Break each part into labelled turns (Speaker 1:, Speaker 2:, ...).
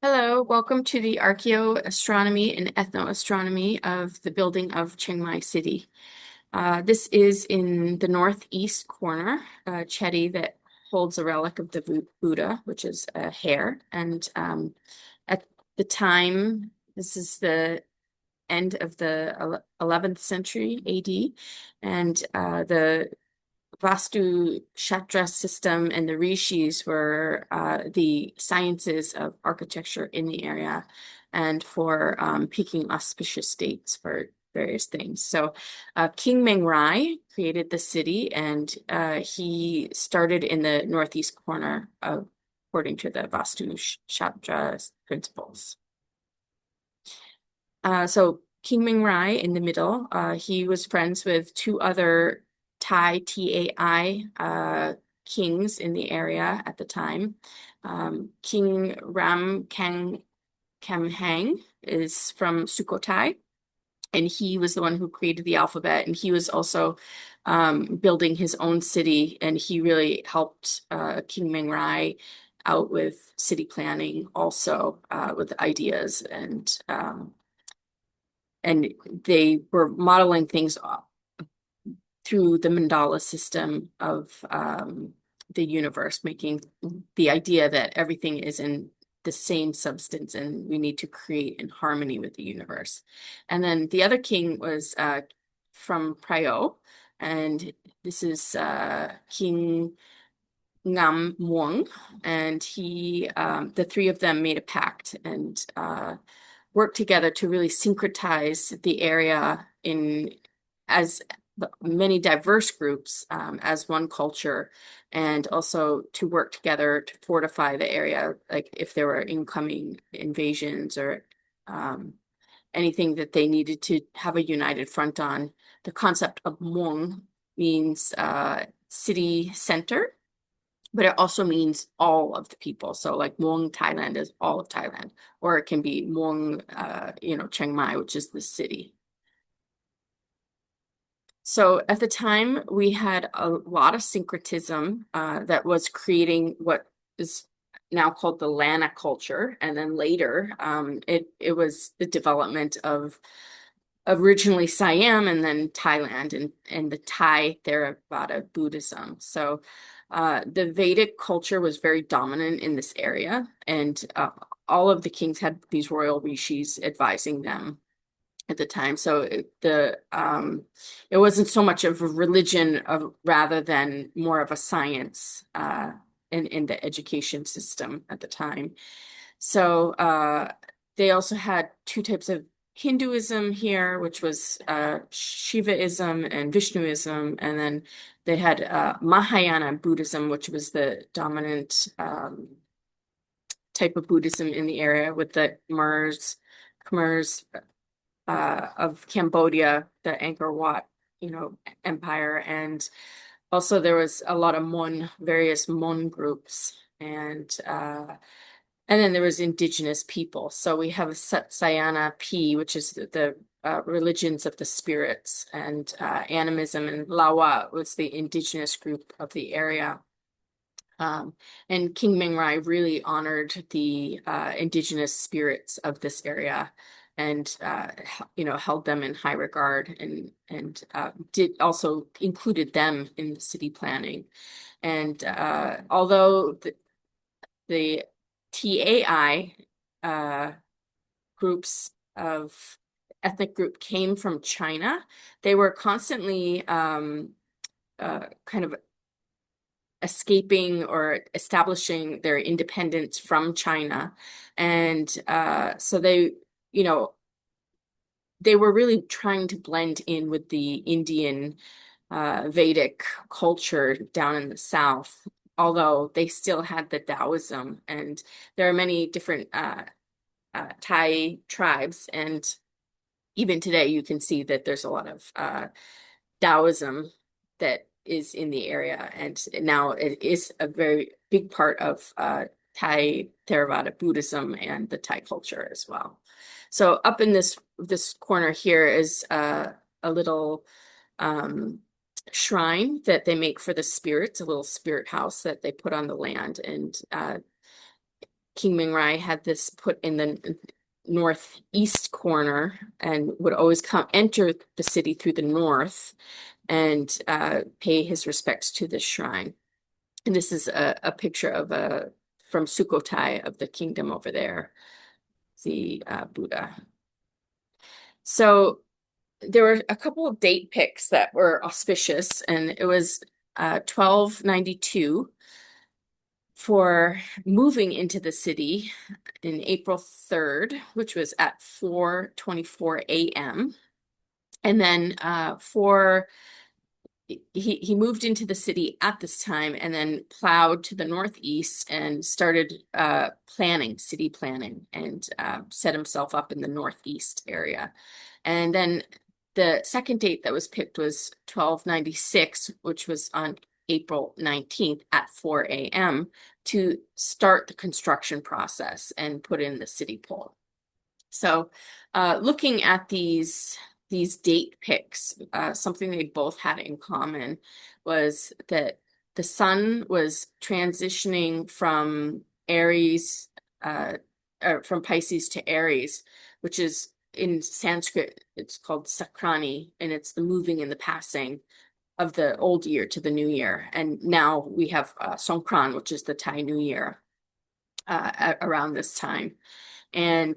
Speaker 1: Hello, welcome to the Archeoastronomy and Ethnoastronomy of the building of Chiang Mai City. This is in the northeast corner, a chetty that holds a relic of the Buddha, which is a hare. And at the time, this is the end of the 11th century AD, and the Vastu Shastra system and the rishis were the sciences of architecture in the area and for picking auspicious dates for various things. So King Mangrai created the city and he started in the northeast corner according to the Vastu Shastra principles. So King Mangrai in the middle, he was friends with two other Tai kings in the area at the time. King Ram Hang is from Sukhothai, and he was the one who created the alphabet, and he was also building his own city, and he really helped King Mangrai out with city planning also with ideas and they were modeling things through the mandala system of the universe, making the idea that everything is in the same substance and we need to create in harmony with the universe. And then the other king was from Pryo, and this is King Ngam Muang, and the three of them made a pact and worked together to really syncretize the area in as many diverse groups as one culture, and also to work together to fortify the area, like if there were incoming invasions or anything that they needed to have a united front on. The concept of Muang means city center, but it also means all of the people. So like Muang, Thailand is all of Thailand, or it can be Muang, Chiang Mai, which is the city. So at the time, we had a lot of syncretism that was creating what is now called the Lanka culture. And then later, it was the development of originally Siam and then Thailand and the Thai Theravada Buddhism. So the Vedic culture was very dominant in this area, and all of the kings had these royal rishis advising them at the time. So it wasn't so much of a religion rather than more of a science in the education system at the time. So they also had two types of Hinduism here, which was Shivaism and Vishnuism, and then they had Mahayana Buddhism, which was the dominant type of Buddhism in the area with the Khmers of Cambodia, the Angkor Wat, empire, and also there was a lot of various Mon groups, and then there was indigenous people. So we have Satsayana P, which is the religions of the spirits, and animism, and Lawa was the indigenous group of the area. And King Mangrai really honored the indigenous spirits of this area and held them in high regard and did also included them in the city planning. And although the TAI groups of ethnic group came from China, they were constantly kind of escaping or establishing their independence from China. And so they were really trying to blend in with the Indian Vedic culture down in the south, although they still had the Taoism. And there are many different Thai tribes, and even today you can see that there's a lot of Taoism that is in the area, and now it is a very big part of Thai Theravada Buddhism and the Thai culture as well. So up in this corner here is a little shrine that they make for the spirits, a little spirit house that they put on the land, and King Mangrai had this put in the northeast corner and would always enter the city through the north and pay his respects to this shrine. And this is a picture of from Sukhothai of the kingdom over there, the Buddha. So there were a couple of date picks that were auspicious, and it was 1292 for moving into the city in April 3rd, which was at 4:24 a.m. And then he moved into the city at this time and then plowed to the northeast and started city planning, and set himself up in the northeast area. And then the second date that was picked was 1296, which was on April 19th at 4 a.m. to start the construction process and put in the city pole. So looking at these date picks, something they both had in common was that the sun was transitioning from Aries, from Pisces to Aries, which is in Sanskrit, it's called Sakrani, and it's the moving and the passing of the old year to the new year. And now we have Songkran, which is the Thai New Year, around this time. And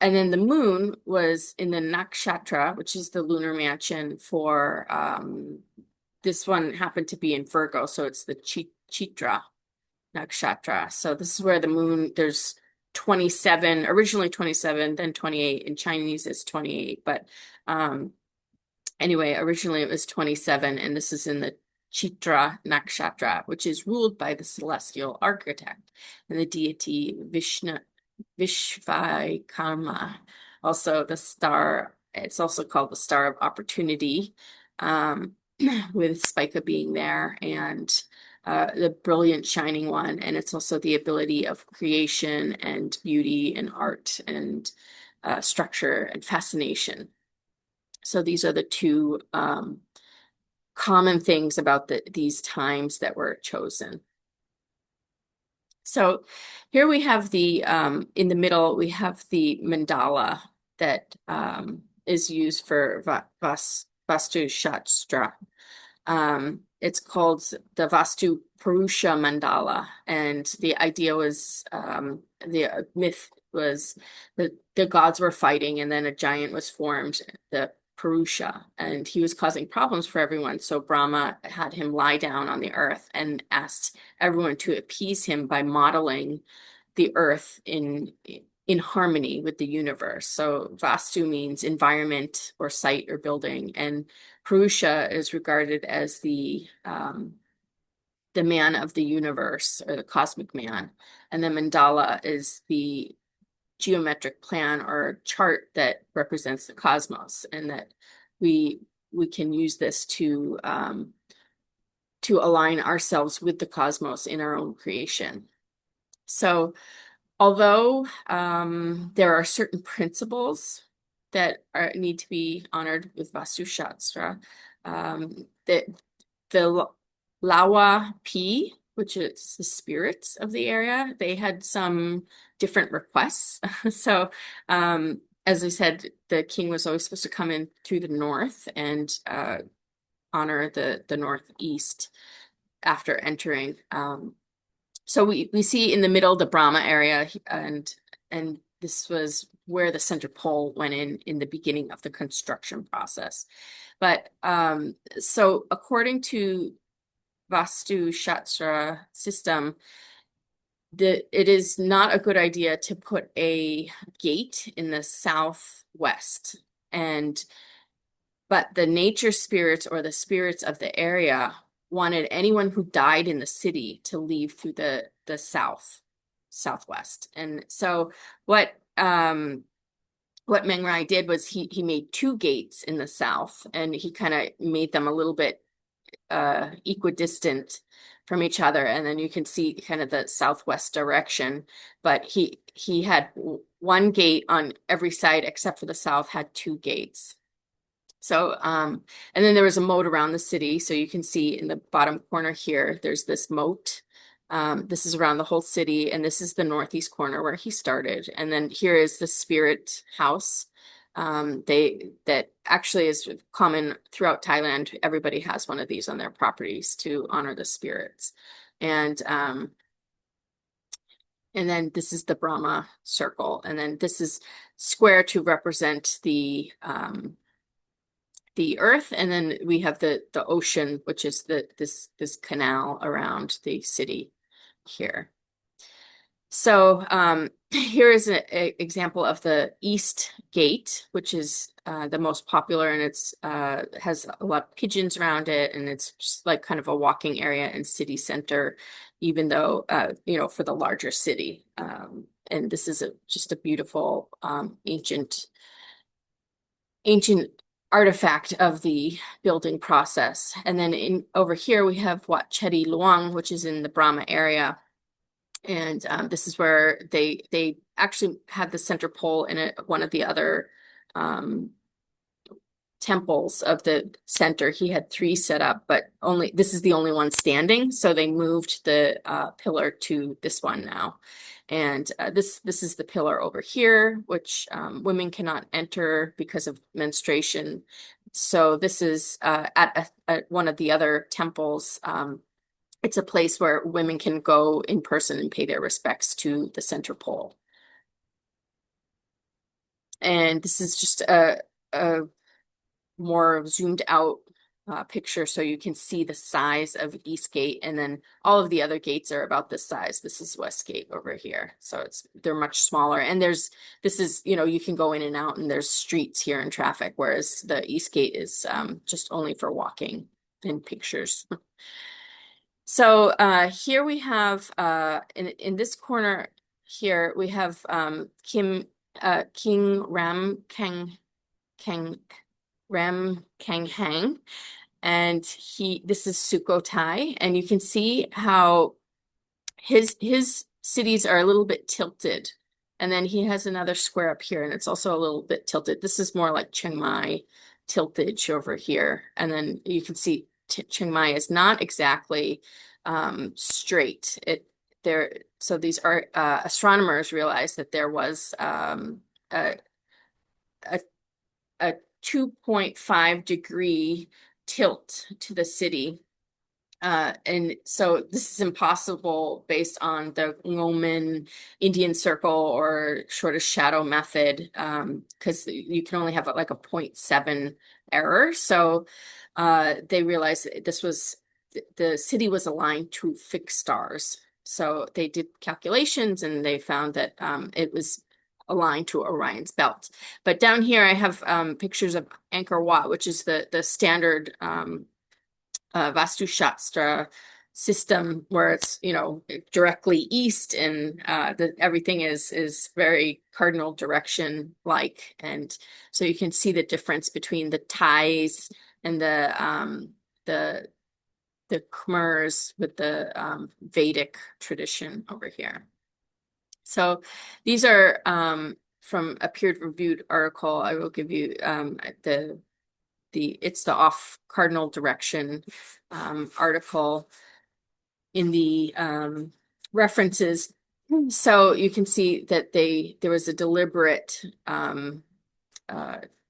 Speaker 1: then the moon was in the nakshatra, which is the lunar mansion for this one happened to be in Virgo, so it's the Chitra nakshatra. So this is where the moon, there's 27, originally 27, then 28. In Chinese it's 28, but anyway, originally it was 27, and this is in the Chitra nakshatra, which is ruled by the celestial architect and the deity Vishvakarma. Also the star, it's also called the star of opportunity, with Spica being there, and the brilliant shining one. And it's also the ability of creation and beauty and art and structure and fascination. So these are the two common things about these times that were chosen. So here we have the, in the middle, we have the mandala that is used for Vastu Shastra. It's called the Vastu Purusha Mandala, and the idea was, the myth was that the gods were fighting, and then a giant was formed, the Purusha, and he was causing problems for everyone. So Brahma had him lie down on the earth and asked everyone to appease him by modeling the earth in harmony with the universe. So Vastu means environment or site or building, and Purusha is regarded as the man of the universe, or the cosmic man. And the mandala is the geometric plan or chart that represents the cosmos, and that we can use this to align ourselves with the cosmos in our own creation. So although there are certain principles that need to be honored with Vastu Shastra, that the Lawa P, which is the spirits of the area, they had some different requests. So as I said, the king was always supposed to come in through the north and honor the northeast after entering. So we see in the middle the Brahma area, and this was where the center pole went in the beginning of the construction process. But so according to Vastu Shastra system, it is not a good idea to put a gate in the southwest, but the nature spirits, or the spirits of the area, wanted anyone who died in the city to leave through the southwest. And so what Mangrai did was he made two gates in the south, and he kind of made them a little bit equidistant from each other, and then you can see kind of the southwest direction. But he had one gate on every side except for the south had two gates. So and then there was a moat around the city, so you can see in the bottom corner here there's this moat This is around the whole city, and this is the northeast corner where he started. And then here is the spirit house. That actually is common throughout Thailand. Everybody has one of these on their properties to honor the spirits. And then this is the Brahma circle, and then this is square to represent the earth, and then we have the ocean, which is this canal around the city here. So here is an example of the East Gate, which is the most popular, and it's has a lot of pigeons around it, and it's just like kind of a walking area and city center, even though for the larger city. And this is just a beautiful ancient artifact of the building process. And then over here we have Wat Chedi Luang, which is in the Brahma area. And this is where they actually had the center pole in one of the other temples of the center. He had 3 set up, but this is the only one standing. So they moved the pillar to this one now. And this is the pillar over here, which women cannot enter because of menstruation. So this is at one of the other temples. It's a place where women can go in person and pay their respects to the center pole. And this is just a more zoomed out picture, so you can see the size of East Gate, and then all of the other gates are about this size. This is West Gate over here, so they're much smaller. And this is you can go in and out, and there's streets here and traffic, whereas the East Gate is just only for walking and pictures. So here we have in this corner here we have King Ram Kang Hang, and this is Sukhothai, and you can see how his cities are a little bit tilted, and then he has another square up here, and it's also a little bit tilted. This is more like Chiang Mai tiltage over here, and then you can see Chiang Mai is not exactly straight. So these astronomers realized that there was a 2.5 degree tilt to the city. And so this is impossible based on the Ngommin Indian circle or shortest shadow method, because you can only have like a 0.7 error. So they realized that the city was aligned to fixed stars. So they did calculations, and they found that it was aligned to Orion's belt. But down here I have pictures of Angkor Wat, which is the standard Vastu Shastra system, where it's directly east, and everything is very cardinal direction like. And so you can see the difference between the Thais and the Khmers with the Vedic tradition over here. So these are from a peer-reviewed article. I will give you it's the off cardinal direction article in the references. So you can see that there was a deliberate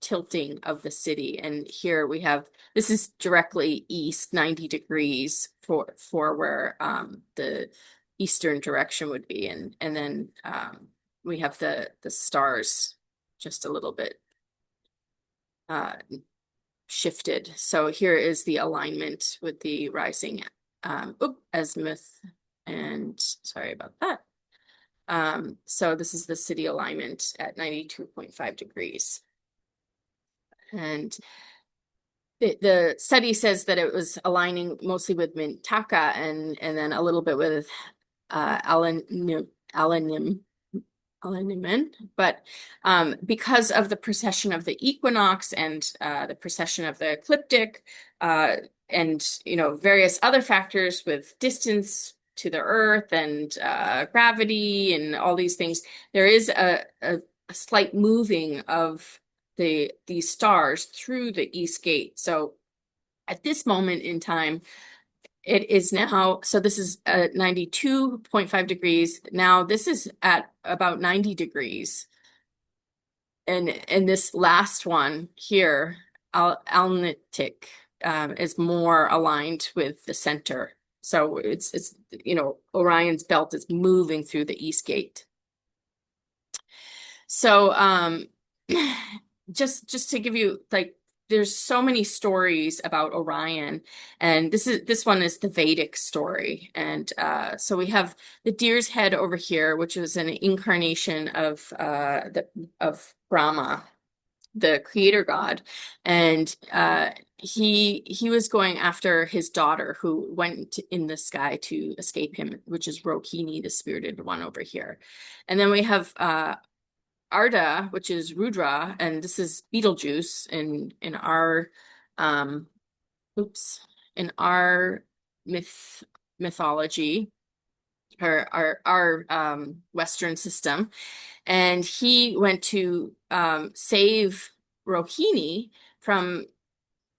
Speaker 1: tilting of the city. And here we have, this is directly east, 90 degrees for where the eastern direction would be. And then we have the stars just a little bit shifted. So here is the alignment with the rising azimuth, and sorry about that. So this is the city alignment at 92.5 degrees. And the study says that it was aligning mostly with Mintaka and then a little bit with Alaniman. But because of the precession of the equinox and the precession of the ecliptic, and various other factors with distance to the Earth and gravity and all these things, there is a slight moving of these stars through the East Gate. So at this moment in time, It is now, so this is 92.5 degrees. Now this is at about 90 degrees. And this last one here, Alnitic, is more aligned with the center. So it's Orion's belt is moving through the East Gate. So just to give you like there's so many stories about Orion, and this one is the Vedic story. And so we have the deer's head over here, which was an incarnation of Brahma, the creator god. And he was going after his daughter who went in the sky to escape him, which is Rohini, the spirited one over here. And then we have Arda, which is Rudra, and this is Betelgeuse in our um in our mythology, or our Western system. And he went to save Rohini from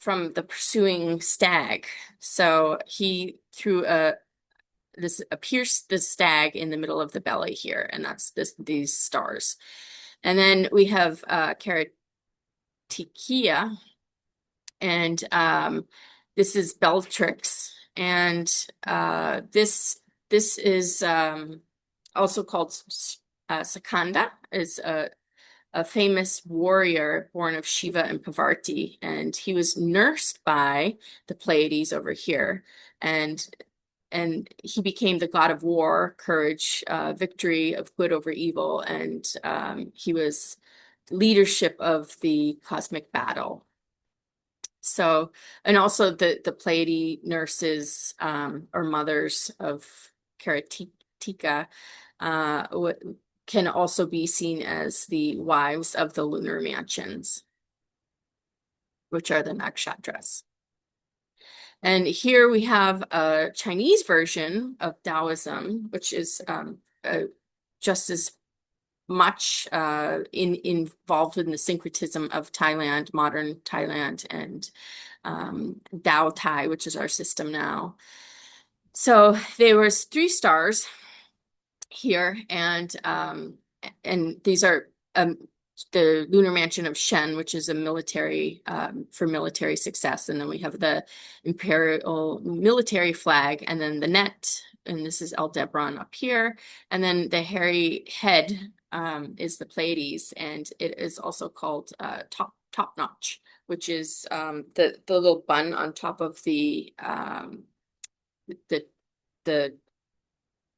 Speaker 1: the pursuing stag. So he threw pierced the stag in the middle of the belly here, and that's these stars. And then we have Karatikia, and this is Bellatrix, and this is also called Sakanda, is a famous warrior born of Shiva and Parvati, and he was nursed by the Pleiades over here, and he became the god of war, courage, victory of good over evil, and he was leadership of the cosmic battle. So, and also the Pleiade nurses or mothers of Karatika can also be seen as the wives of the lunar mansions, which are the nakshatras. And here we have a Chinese version of Taoism, which is just as much involved in the syncretism of Thailand, modern Thailand, and Tao Thai, which is our system now. So there was 3 stars here, and these are the lunar mansion of Shen, which is a military for military success, and then we have the imperial military flag, and then the net, and this is Aldebaran up here, and then the hairy head is the Pleiades, and it is also called top notch, which is the little bun on top of the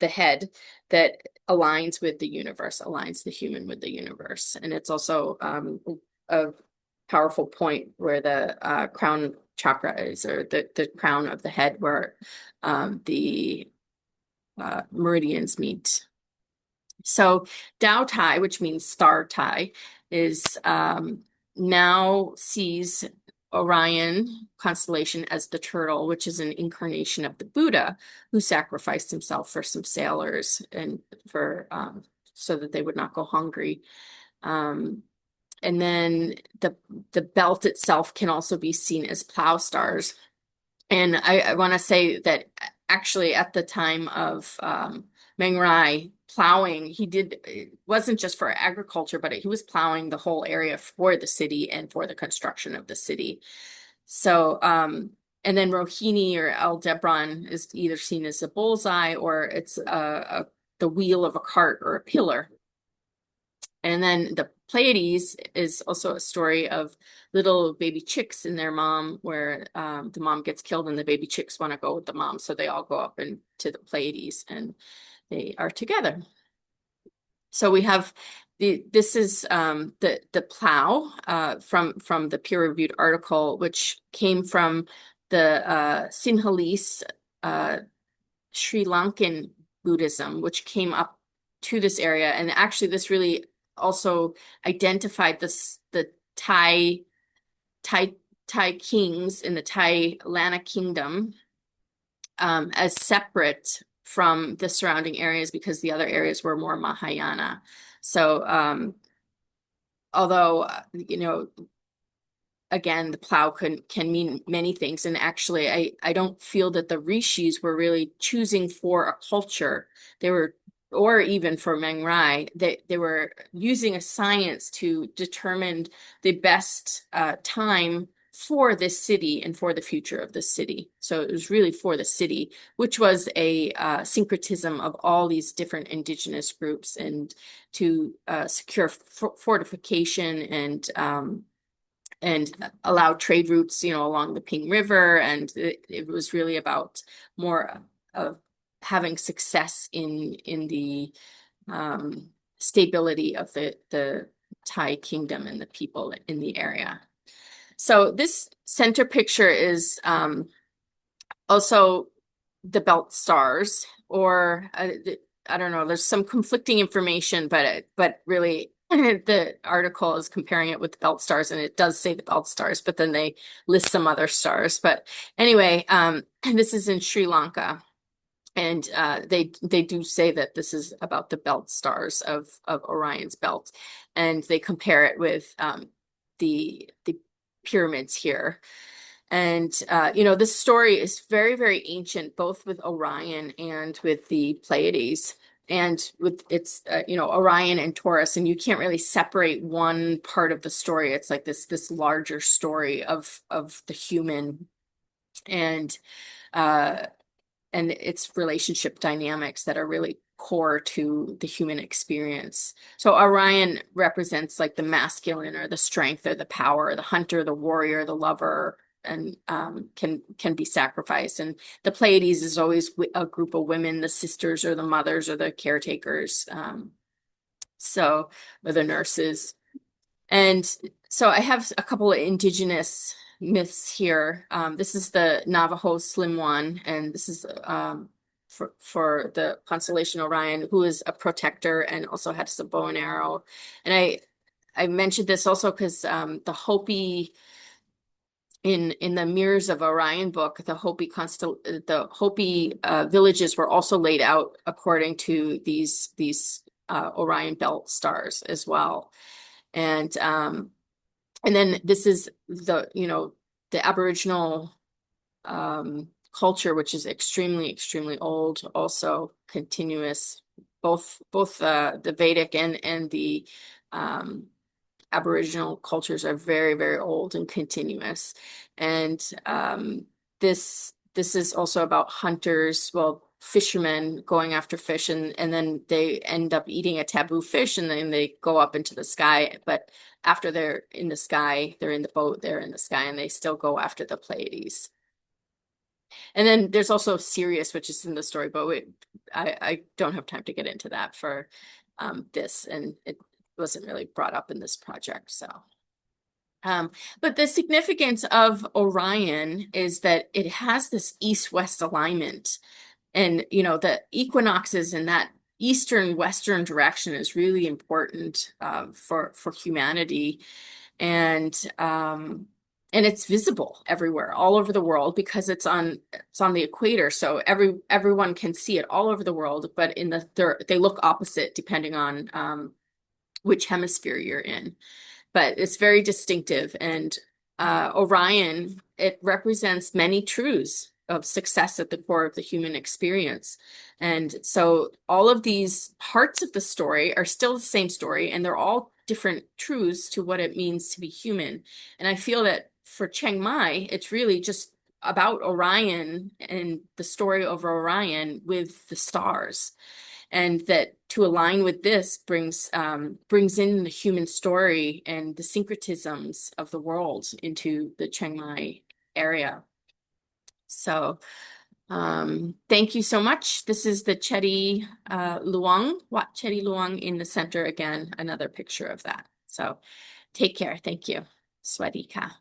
Speaker 1: head that aligns with the universe, aligns the human with the universe. And it's also a powerful point where the crown chakra is, or the crown of the head, where the meridians meet. So Dao Tai, which means star Tai, is now sees Orion constellation as the turtle, which is an incarnation of the Buddha, who sacrificed himself for some sailors and for so that they would not go hungry. And then the belt itself can also be seen as plow stars. And I want to say that actually at the time of Mangrai plowing, it wasn't just for agriculture, but he was plowing the whole area for the city and for the construction of the city. So, and then Rohini or Aldebaran is either seen as a bullseye, or it's the wheel of a cart or a pillar. And then the Pleiades is also a story of little baby chicks and their mom, where the mom gets killed and the baby chicks want to go with the mom. So they all go up into the Pleiades and they are together. So we have this is the plow from the peer-reviewed article, which came from the Sinhalese Sri Lankan Buddhism, which came up to this area. And actually this really also identified the Thai kings in the Thai Lana kingdom as separate from the surrounding areas, because the other areas were more Mahayana. So although again, the plow can mean many things. And actually, I don't feel that the rishis were really choosing for a culture. They were, or even for Mangrai, they were using a science to determine the best time for this city and for the future of the city. So it was really for the city, which was a syncretism of all these different indigenous groups, and to secure fortification and allow trade routes, along the Ping River. And it was really about more of having success in the stability of the Thai kingdom and the people in the area. So this center picture is also the belt stars, or I don't know, there's some conflicting information, but really the article is comparing it with the belt stars, and it does say the belt stars, but then they list some other stars. But anyway, this is in Sri Lanka, and they do say that this is about the belt stars of Orion's belt, and they compare it with the pyramids here. And this story is very, very ancient, both with Orion and with the Pleiades, and with its Orion and Taurus. And you can't really separate one part of the story. It's like this larger story of the human and its relationship dynamics that are really core to the human experience. So Orion represents like the masculine, or the strength, or the power, the hunter, the warrior, the lover, and can be sacrificed. And the Pleiades is always a group of women, the sisters or the mothers or the caretakers, or the nurses. And so I have a couple of indigenous myths here. This is the Navajo Slim One, and this is for the constellation Orion, who is a protector and also has a bow and arrow. And I mentioned this also because the Hopi in the Mirrors of Orion book, the Hopi villages were also laid out according to these Orion belt stars as well. And then this is the Aboriginal culture, which is extremely, extremely old, also continuous, both the Vedic and the Aboriginal cultures are very, very old and continuous. And this is also about hunters, well, fishermen going after fish, and then they end up eating a taboo fish, and then they go up into the sky. But after they're in the sky, they're in the boat, they're in the sky, and they still go after the Pleiades. And then there's also Sirius, which is in the story, but I don't have time to get into that for this, and it wasn't really brought up in this project. So, but the significance of Orion is that it has this east-west alignment, and the equinoxes in that eastern-western direction is really important for humanity, and it's visible everywhere, all over the world, because it's on the equator. So everyone can see it all over the world, but they look opposite depending on which hemisphere you're in. But it's very distinctive. And Orion, it represents many truths of success at the core of the human experience. And so all of these parts of the story are still the same story, and they're all different truths to what it means to be human. And I feel that for Chiang Mai, it's really just about Orion and the story of Orion with the stars. And that to align with this brings in the human story and the syncretisms of the world into the Chiang Mai area. So thank you so much. This is the Chedi Luang, Wat Chedi Luang in the center again, another picture of that. So take care. Thank you. Swadika.